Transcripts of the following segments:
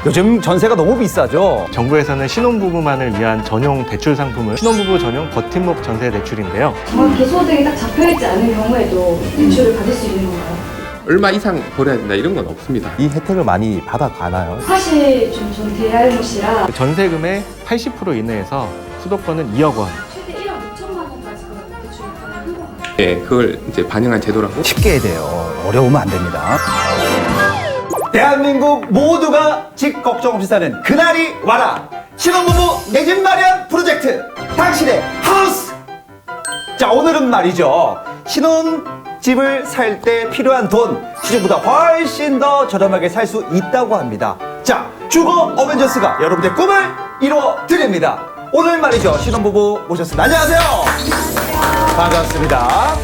요즘 전세가 너무 비싸죠? 정부에서는 신혼부부만을 위한 전용 대출 상품을 신혼부부 전용 버팀목 전세 대출인데요. 정확히 소득이 딱 잡혀있지 않은 경우에도 대출을 받을 수 있는 건가요? 얼마 이상 벌어야 된다 이런 건 없습니다. 이 혜택을 많이 받아가나요? 사실 전 대알못이라 전세금의 80% 이내에서 수도권은 2억 원. 최대 1억 6천만 원까지 대출이 가능한 건가요? 예, 그걸 이제 반영한 제도라고. 쉽게 해야 돼요. 어려우면 안 됩니다. 대한민국 모두가 집 걱정 없이 사는 그날이 와라. 신혼부부 내 집 마련 프로젝트 당신의 하우스. 자, 오늘은 말이죠. 신혼집을 살 때 필요한 돈 시중보다 훨씬 더 저렴하게 살 수 있다고 합니다. 자, 주거 어벤져스가 여러분의 꿈을 이루어 드립니다. 오늘 말이죠. 신혼부부 모셨습니다. 안녕하세요. 반갑습니다.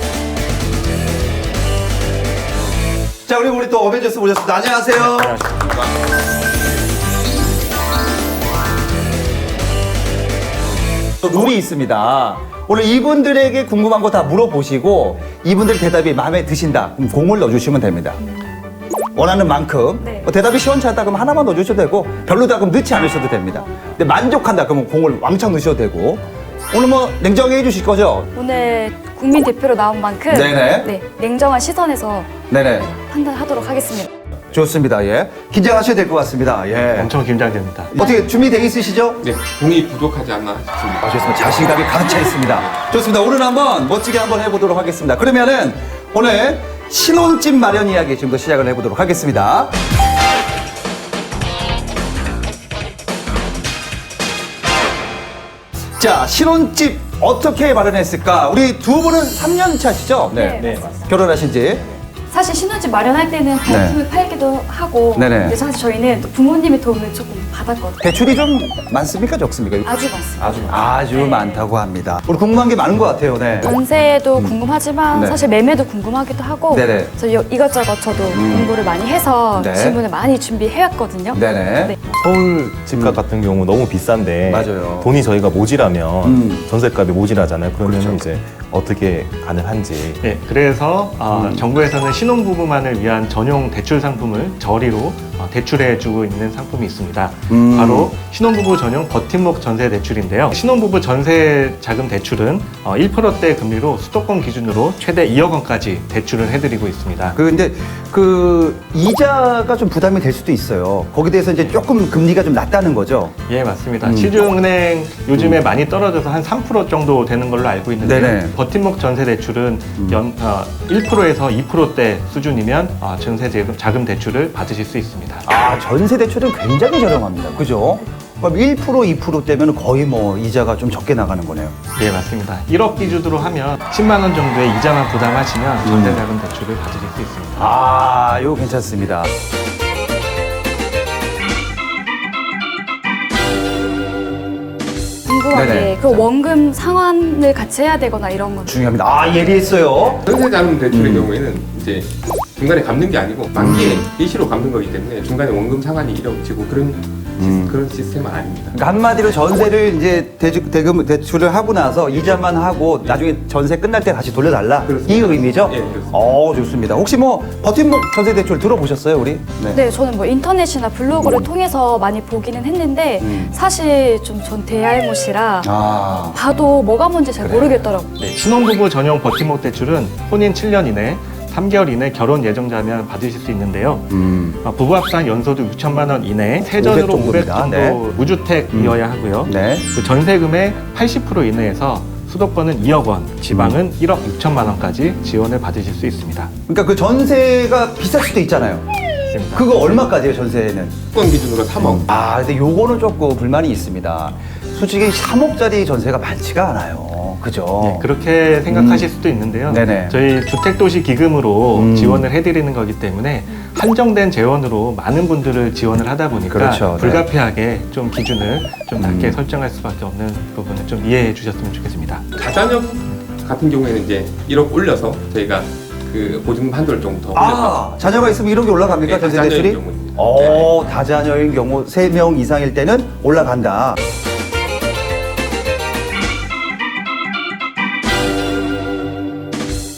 자, 우리 또 어벤져스 모셨습니다. 안녕하세요. 또 룰이 있습니다. 오늘 이분들에게 궁금한 거 다 물어보시고 이분들 대답이 마음에 드신다. 그럼 공을 넣어주시면 됩니다. 원하는 만큼. 네. 뭐 대답이 시원찮다 그러면 하나만 넣어주셔도 되고 별로다 그러면 넣지 않으셔도 됩니다. 근데 만족한다 그러면 공을 왕창 넣으셔도 되고. 오늘 뭐 냉정히 해주실 거죠? 오늘 국민 대표로 나온 만큼 네네. 네, 냉정한 시선에서 네네. 판단하도록 하겠습니다. 좋습니다. 예. 긴장하셔야 될 것 같습니다. 예. 엄청 긴장됩니다. 어떻게 준비되어 있으시죠? 네, 공이 부족하지 않나 싶습니다. 좋습니다. 자신감이 가득 차 있습니다. 좋습니다. 오늘 한번 멋지게 한번 해보도록 하겠습니다. 그러면은 오늘 신혼집 마련 이야기 지금부터 시작을 해보도록 하겠습니다. 자, 신혼집 어떻게 마련했을까? 우리 두 분은 3년 차시죠? 네, 맞습니다. 결혼하신 지? 사실 신혼집 마련할 때는 발품을 팔기도 하고 네네. 근데 사실 저희는 또 부모님의 도움을 조금 받았거든요. 대출이 좀 많습니까? 적습니까? 아주 많습니다. 아주 네. 많다고 합니다. 우리 궁금한 게 많은 것 같아요. 네. 전세도 궁금하지만 네. 사실 매매도 궁금하기도 하고 네네. 그래서 이것저것 저도 공부를 많이 해서 네. 질문을 많이 준비해왔거든요. 네네. 네. 서울 집값 같은 경우 너무 비싼데 맞아요. 돈이 저희가 모자라면 전세값이 모자라잖아요. 그러면 그렇죠. 이제 어떻게 가능한지. 네, 그래서 정부에서는 신혼부부만을 위한 전용 대출 상품을 저리로 대출해주고 있는 상품이 있습니다. 바로 신혼부부 전용 버팀목 전세 대출인데요. 신혼부부 전세 자금 대출은 1%대 금리로 수도권 기준으로 최대 2억 원까지 대출을 해드리고 있습니다. 근데 그 이자가 좀 부담이 될 수도 있어요. 거기에 대해서 이제 조금 금리가 좀 낮다는 거죠. 예, 맞습니다. 시중은행 요즘에 많이 떨어져서 한 3% 정도 되는 걸로 알고 있는데 네네. 버팀목 전세 대출은 1%에서 2%대 수준이면 전세 자금 대출을 받으실 수 있습니다. 아, 전세 대출은 굉장히 저렴합니다. 그죠? 그럼 1%, 2%대면 거의 뭐 이자가 좀 적게 나가는 거네요. 예, 맞습니다. 1억 기준으로 하면 10만 원 정도의 이자만 부담하시면 전세 자금 대출을 받으실 수 있습니다. 아, 이거 괜찮습니다. 궁금한 네네. 게 그 원금 상환을 같이 해야 되거나 이런 건 중요합니다. 아, 예리했어요. 전세자금 대출의 경우에는 이제 중간에 갚는 게 아니고 만기에 일시로 갚는 거기 때문에 중간에 원금 상환이 이루어지고 그런 시스템은 아닙니다. 그러니까 한마디로 전세를 이제 대출을 하고 나서 이자만 하고 나중에 전세 끝날 때 다시 돌려달라. 그렇습니다. 이 의미죠? 예, 그렇습니다. 좋습니다. 혹시 뭐 버팀목 전세 대출 들어보셨어요, 우리? 네, 저는 뭐 인터넷이나 블로그를 통해서 많이 보기는 했는데 사실 좀 전 대알못이라 아, 봐도 뭐가 뭔지 잘 모르겠더라고요. 네, 신혼부부 전용 버팀목 대출은 혼인 7년 이내 3개월 이내 결혼 예정자면 받으실 수 있는데요. 부부 합산 연소득 6천만 원 이내, 세전으로 500 정도입니다. 정도 네. 무주택이어야 하고요. 네. 그 전세금의 80% 이내에서 수도권은 2억 원, 지방은 1억 6천만 원까지 지원을 받으실 수 있습니다. 그러니까 그 전세가 비쌀 수도 있잖아요. 맞습니다. 그거 얼마까지예요, 전세는? 수도권 기준으로 3억. 아, 근데 요거는 조금 불만이 있습니다. 솔직히 3억짜리 전세가 많지가 않아요. 그죠? 네, 그렇게 생각하실 수도 있는데요. 네네. 저희 주택도시 기금으로 지원을 해드리는 거기 때문에 한정된 재원으로 많은 분들을 지원을 하다 보니까 그렇죠. 네. 불가피하게 좀 기준을 좀 낮게 설정할 수밖에 없는 부분을 좀 이해해 주셨으면 좋겠습니다. 다자녀 같은 경우에는 이제 1억 올려서 저희가 그 보증금 한도를 좀 더 올려서 아, 자녀가 있으면 1억이 올라갑니까? 네, 전세 다자녀인 대출이? 경우는. 다자녀인 경우 3명 이상일 때는 올라간다.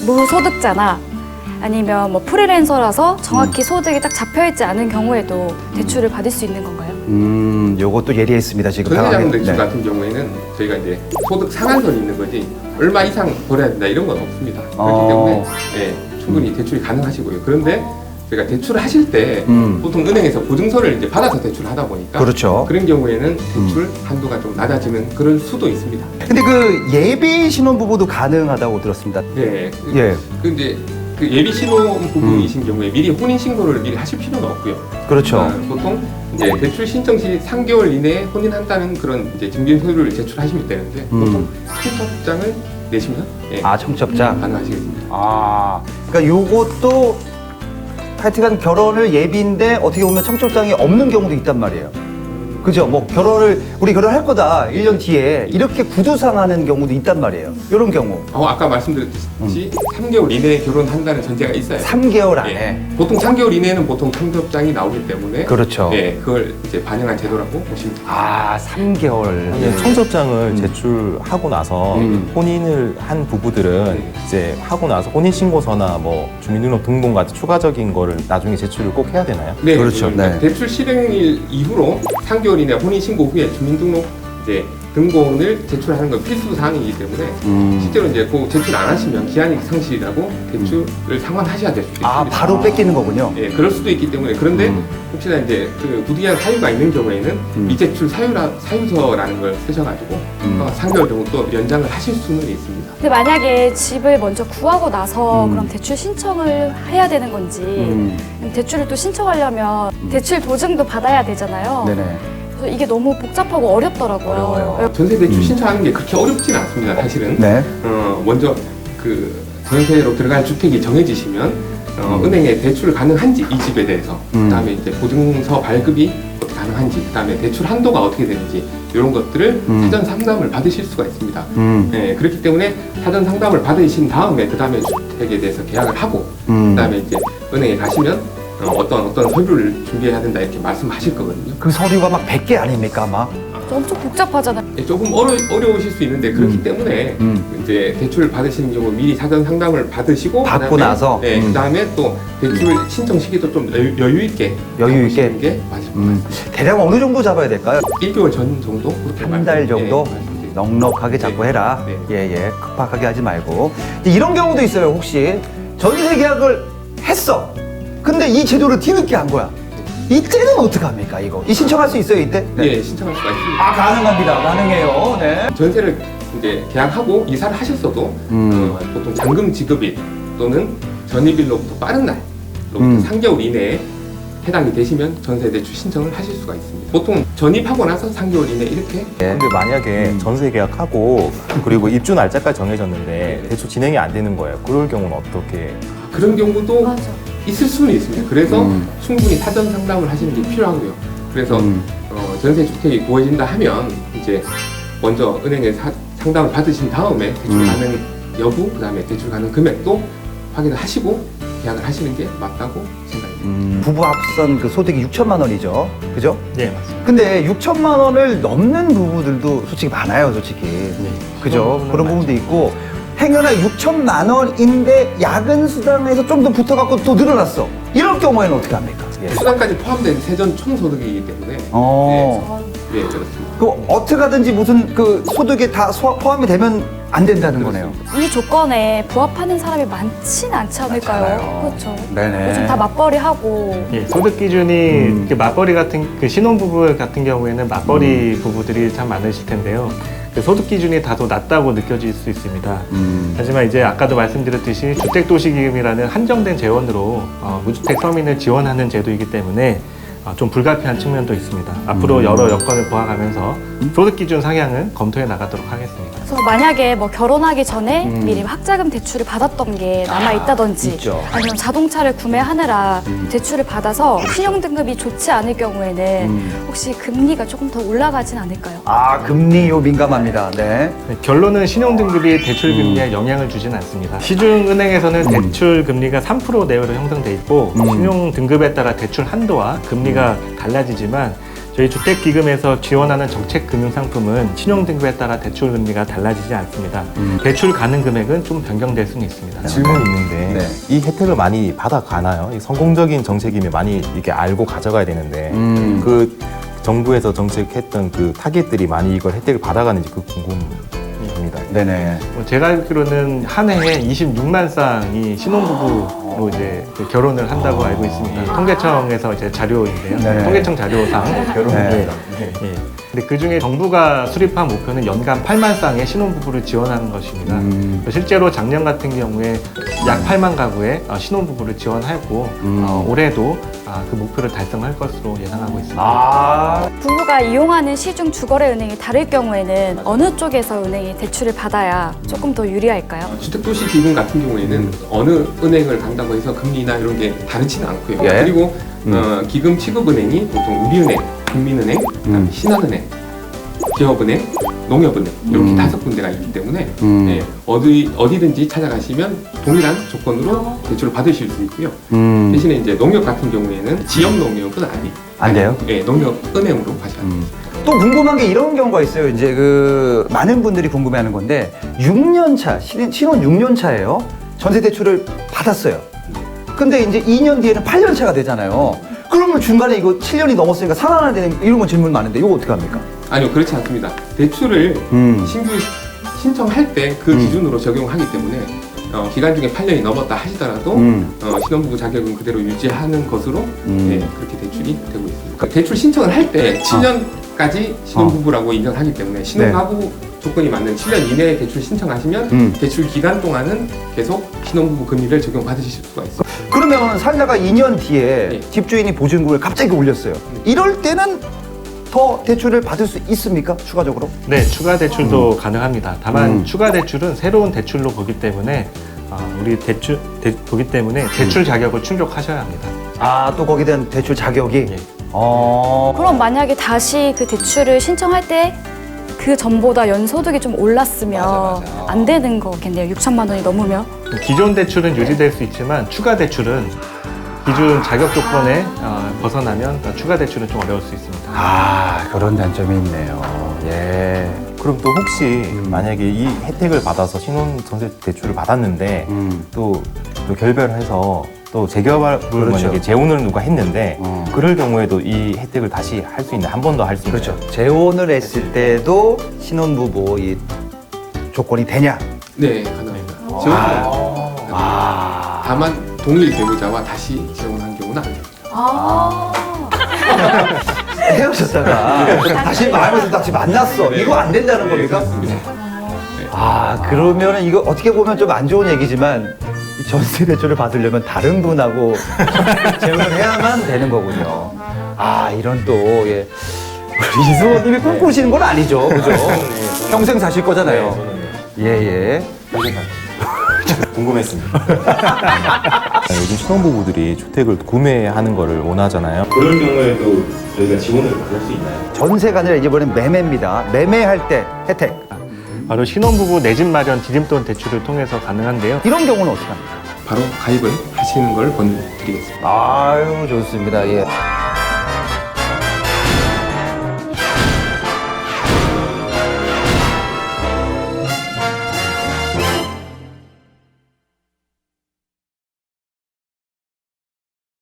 무소득자나 아니면 뭐 프리랜서라서 정확히 소득이 딱 잡혀있지 않은 경우에도 대출을 받을 수 있는 건가요? 요것도 예리했습니다 지금. 전세자금 대출 네. 같은 경우에는 저희가 이제 소득 상한선이 있는 거지 얼마 이상 벌어야 된다 이런 건 없습니다. 그렇기 때문에 충분히 대출이 가능하시고요. 그런데 저희가 대출을 하실 때 보통 은행에서 보증서를 이제 받아서 대출을 하다 보니까 그렇죠. 그런 경우에는 대출 한도가 좀 낮아지는 그런 수도 있습니다. 근데 그 예비 신혼부부도 가능하다고 들었습니다. 네. 예, 그 이제 그 예비 신혼부부이신 경우에 미리 혼인 신고를 미리 하실 필요는 없고요. 그렇죠. 보통 이제 대출 신청 시 3개월 이내에 혼인한다는 그런 이제 증빙 서류를 제출하시면 되는데 보통 청첩장을 내시면 청첩장. 가능하시겠습니다. 그러니까 요것도 하여튼간 결혼을 예비인데 어떻게 보면 청첩장이 없는 경우도 있단 말이에요. 그죠? 뭐 우리 결혼할 거다 1년 뒤에 이렇게 구두상하는 경우도 있단 말이에요. 이런 경우 아까 말씀드렸듯이 3개월 이내에 결혼한다는 전제가 있어요. 3개월 안에. 예. 보통 3개월 이내에는 보통 청첩장이 나오기 때문에 그렇죠. 예, 그걸 이제 반영한 제도라고 보시면 됩니다. 3개월. 근데 청첩장을 제출하고 나서 혼인을 한 부부들은 네. 이제 하고 나서 혼인신고서나 뭐 주민등록 등본 같은 추가적인 거를 나중에 제출을 꼭 해야 되나요? 네, 그렇죠. 그렇습니다. 네. 대출 실행일 이후로 3개월 이내 혼인 신고 후에 주민등록 이제 등본을 제출하는 건 필수 사항이기 때문에 실제로 이제 그 제출 안 하시면 기한이 상실이라고 대출을 상환하셔야 될 수도 있습니다. 바로 뺏기는 거군요. 예, 그럴 수도 있기 때문에 그런데 혹시나 이제 그 부득이한 사유가 있는 경우에는 미제출 사유서라는 걸 쓰셔가지고 3개월 정도 또 연장을 하실 수는 있습니다. 근데 만약에 집을 먼저 구하고 나서 그럼 대출 신청을 해야 되는 건지 대출을 또 신청하려면 대출 보증도 받아야 되잖아요. 네네. 그래서 이게 너무 복잡하고 어렵더라고요. 어려워요. 전세 대출 신청하는 게 그렇게 어렵진 않습니다, 사실은. 네. 먼저 그 전세로 들어갈 주택이 정해지시면 은행에 대출 가능한지 이 집에 대해서 그다음에 이제 보증서 발급이 어떻게 가능한지 그다음에 대출 한도가 어떻게 되는지 이런 것들을 사전 상담을 받으실 수가 있습니다. 네, 그렇기 때문에 사전 상담을 받으신 다음에 그다음에 주택에 대해서 계약을 하고 그다음에 이제 은행에 가시면 어떤 서류를 준비해야 된다 이렇게 말씀하실 거거든요. 그 서류가 막 100개 아닙니까 아마? 엄청 복잡하잖아요. 예, 조금 어려우실 수 있는데 그렇기 때문에 이제 대출 받으시는 경우 미리 사전 상담을 받으시고 받고 그다음에, 나서? 네, 그다음에 또 대출 신청 시기도 좀 여유 있게 여유 있게? 잡으시는 게 맞을 것 같습니다. 대략 어느 정도 잡아야 될까요? 1개월 전 정도 그렇게 한 달 정도? 말씀드립니다. 넉넉하게 잡고 네. 해라. 네. 예. 급하게 하지 말고. 근데 이런 경우도 있어요. 혹시 전세 계약을 했어. 근데 이 제도를 뒤늦게 한 거야. 이때는 어떡합니까, 이거? 신청할 수 있어요, 이때? 예, 신청할 수가 있습니다. 가능합니다. 가능해요. 네. 전세를 이제 계약하고 이사를 하셨어도 보통 잔금 지급일 또는 전입일로부터 빠른 날로부터 3개월 이내에 해당이 되시면 전세 대출 신청을 하실 수가 있습니다. 보통 전입하고 나서 3개월 이내 이렇게 근데 만약에 전세 계약하고 그리고 입주 날짜까지 정해졌는데 대출 진행이 안 되는 거예요. 그럴 경우는 어떻게? 그런 경우도 맞아. 있을 수는 있습니다. 그래서 충분히 사전 상담을 하시는 게 필요하고요. 그래서 전세 주택이 구해진다 하면 이제 먼저 은행에 상담을 받으신 다음에 대출 가능 여부, 그다음에 대출 가능 금액도 확인을 하시고 계약을 하시는 게 맞다고 생각합니다. 부부 합산 그 소득이 6천만 원이죠. 그죠? 네, 맞습니다. 근데 6천만 원을 넘는 부부들도 솔직히 많아요, 솔직히. 그죠? 그런 그런 부분은 부분도 있고. 행여나 6천만 원인데 야근 수당에서 좀 더 붙어갖고 또 늘어났어. 이럴 경우에는 어떻게 합니까? 수당까지 포함된 세전 총소득이기 때문에 네, 그렇습니다. 그 어떻게 하든지 무슨 그 소득에 다 포함이 되면 안 된다는 거네요. 이 조건에 부합하는 사람이 많지는 않지 않을까요? 그렇죠. 네네. 요즘 다 맞벌이 하고 예, 소득 기준이 이렇게 맞벌이 같은 그 신혼부부 같은 경우에는 맞벌이 부부들이 참 많으실 텐데요. 그 소득 기준이 다소 낮다고 느껴질 수 있습니다. 하지만 이제 아까도 말씀드렸듯이 주택도시기금이라는 한정된 재원으로 무주택 서민을 지원하는 제도이기 때문에 좀 불가피한 측면도 있습니다. 앞으로 여러 여건을 보아가면서 소득 기준 상향은 검토해 나가도록 하겠습니다. 그래서 만약에 뭐 결혼하기 전에 미리 학자금 대출을 받았던 게 남아 있다든지 있죠. 아니면 자동차를 구매하느라 대출을 받아서 신용 등급이 좋지 않을 경우에는 혹시 금리가 조금 더 올라가진 않을까요? 금리요 민감합니다. 네. 결론은 신용등급이 대출금리에 영향을 주진 않습니다. 시중은행에서는 대출금리가 3% 내외로 형성돼 있고 신용등급에 따라 대출 한도와 금리가 달라지지만 저희 주택기금에서 지원하는 정책금융상품은 신용등급에 따라 대출 금리가 달라지지 않습니다. 대출 가능 금액은 좀 변경될 수는 있습니다. 질문이 있는데 네. 이 혜택을 많이 받아가나요? 이 성공적인 정책이면 많이 이렇게 알고 가져가야 되는데 그 정부에서 정책했던 그 타겟들이 많이 이걸 혜택을 받아가는지 그 궁금합니다. 네네. 제가 알기로는 한 해에 26만 쌍이 신혼부부로 이제 그 결혼을 한다고 알고 있습니다. 통계청에서 이제 자료인데요. 네. 통계청 자료상 네. 예. 근데 그 중에 정부가 수립한 목표는 연간 8만 쌍의 신혼부부를 지원하는 것입니다. 실제로 작년 같은 경우에 약 8만 가구의 신혼부부를 지원하였고 올해도 그 목표를 달성할 것으로 예상하고 있습니다. 아, 부부가 이용하는 시중 주거래 은행이 다를 경우에는 어느 쪽에서 은행이 대출을 받아야 조금 더 유리할까요? 주택도시기금 같은 경우에는 어느 은행을 간다고 해서 금리나 이런 게 다르지는 않고요. 예. 그리고 기금 취급은행이 보통 우리은행, 국민은행, 그다음에 신한은행, 기업은행, 농협은행 이렇게 5군데가 있기 때문에 예, 어디든지 찾아가시면 동일한 조건으로 대출을 받으실 수 있고요. 대신에 이제 농협 같은 경우에는 지역 농협은 안 돼요? 예, 농협은행으로 가셔야 됩니다. 또 궁금한 게 이런 경우가 있어요. 이제 그 많은 분들이 궁금해하는 건데 6년 차 신혼 6년 차예요. 전세 대출을 받았어요. 근데 이제 2년 뒤에는 8년 차가 되잖아요. 그러면 중간에 이거 7년이 넘었으니까 상환되는 이런 건 질문 많은데 이거 어떻게 합니까? 아니요, 그렇지 않습니다. 대출을 신규 신청할 때 그 기준으로 적용하기 때문에 기간 중에 8년이 넘었다 하시더라도 신혼부부 자격은 그대로 유지하는 것으로 예, 그렇게 대출이 되고 있습니다. 대출 신청을 할 때 7년까지 신혼부부라고 인정하기 때문에 신혼가구 조건이 맞는 7년 이내에 대출 신청하시면 대출 기간 동안은 계속 신혼부부 금리를 적용받으실 수가 있습니다. 그러면 살다가 2년 뒤에 네. 집주인이 보증금을 갑자기 올렸어요. 이럴 때는 더 대출을 받을 수 있습니까? 추가적으로? 네, 추가 대출도 가능합니다. 다만 추가 대출은 새로운 대출로 보기 때문에 보기 때문에 대출 자격을 충족하셔야 합니다. 아, 또 거기에 대한 대출 자격이? 예. 그럼 만약에 다시 그 대출을 신청할 때 그 전보다 연소득이 좀 올랐으면 맞아. 안 되는 거겠네요. 6천만 원이 넘으면. 기존 대출은 유지될 수 있지만 추가 대출은 기준 자격 조건에 벗어나면 추가 대출은 좀 어려울 수 있습니다. 아, 그런 단점이 있네요. 예. 그럼 또 혹시 만약에 이 혜택을 받아서 신혼 전세 대출을 받았는데 또 결별해서 또 재개발을 그렇죠. 만약에 재혼을 누가 했는데 그럴 경우에도 이 혜택을 다시 할 수 있는 한 번 더 할 수 있는 그렇죠. 재혼을 했을 때도 신혼부부 이 조건이 되냐? 네, 가능합니다. 지원은 다만 동일 배우자와 다시 재혼한 경우는 안 됩니다. 헤어졌다가 다시 마음에서 다시 만났어. 이거 안 된다는 겁니까? 아, 그러면 이거 어떻게 보면 좀 안 좋은 얘기지만 이 전세 대출을 받으려면 다른 분하고 재혼을 해야만 되는 거군요. 아, 이런 또 예. 우리 이수호님이 꿈꾸시는 건 아니죠, 그죠? 평생 사실 거잖아요. 예. 궁금했습니다. 요즘 신혼부부들이 주택을 구매하는 거를 원하잖아요. 그럴 경우에도 저희가 지원을 받을 수 있나요? 전세가 아니라 이번엔 매매입니다. 매매할 때 혜택. 바로 신혼부부 내 집 마련 디딤돈 대출을 통해서 가능한데요. 이런 경우는 어떻게 합니까? 바로 가입을 하시는 걸 권유드리겠습니다. 아유, 좋습니다. 예.